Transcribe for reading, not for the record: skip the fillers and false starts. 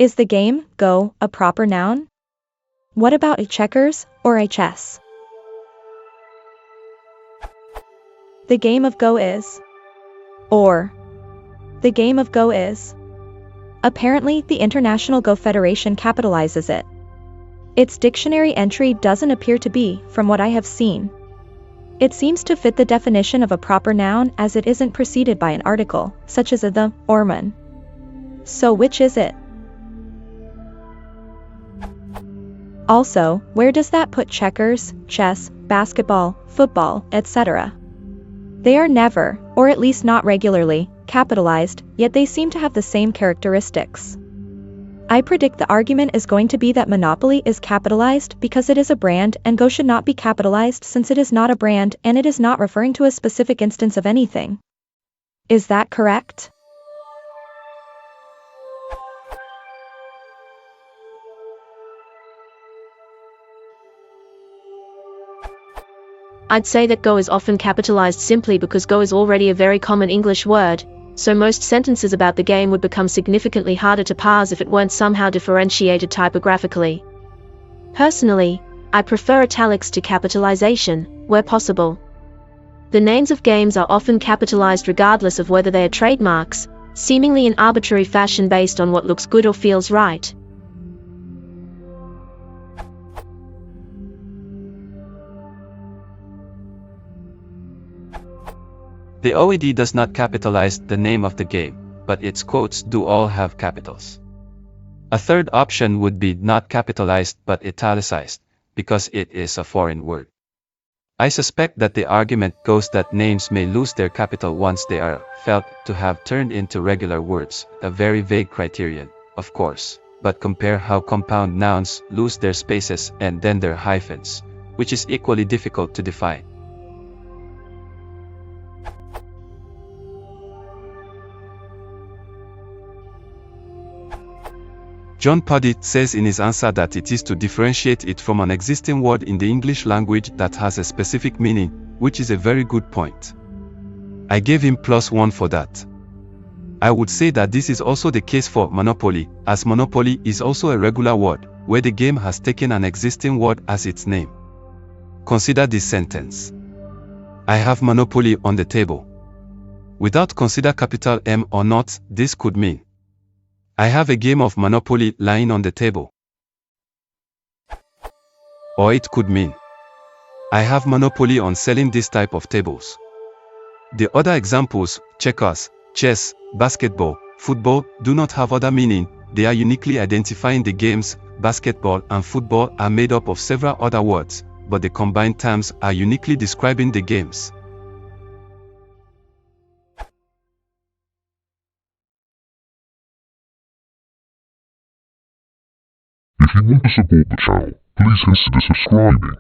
Is the game, Go, a proper noun? What about a checkers, or a chess? The game of Go is. Or. The game of Go is. Apparently, the International Go Federation capitalizes it. Its dictionary entry doesn't appear to be, from what I have seen. It seems to fit the definition of a proper noun as it isn't preceded by an article, such as a the, or man. So which is it? Also, where does that put checkers, chess, basketball, football, etc.? They are never, or at least not regularly, capitalized, yet they seem to have the same characteristics. I predict the argument is going to be that Monopoly is capitalized because it is a brand and Go should not be capitalized since it is not a brand and it is not referring to a specific instance of anything. Is that correct? I'd say that Go is often capitalized simply because Go is already a very common English word, so most sentences about the game would become significantly harder to parse if it weren't somehow differentiated typographically. Personally, I prefer italics to capitalization, where possible. The names of games are often capitalized regardless of whether they are trademarks, seemingly in arbitrary fashion based on what looks good or feels right. The OED does not capitalize the name of the game, but its quotes do all have capitals. A third option would be not capitalized but italicized, because it is a foreign word. I suspect that the argument goes that names may lose their capital once they are felt to have turned into regular words, a very vague criterion, of course, but compare how compound nouns lose their spaces and then their hyphens, which is equally difficult to define. John Puddy says in his answer that it is to differentiate it from an existing word in the English language that has a specific meaning, which is a very good point. I gave him +1 for that. I would say that this is also the case for monopoly, as monopoly is also a regular word, where the game has taken an existing word as its name. Consider this sentence. I have monopoly on the table. Without consider capital M or not, this could mean I have a game of Monopoly lying on the table. Or it could mean I have monopoly on selling this type of tables. The other examples, checkers, chess, basketball, football, do not have other meaning. They are uniquely identifying the games. Basketball and football are made up of several other words, but the combined terms are uniquely describing the games. If you want to support the channel, please consider subscribing.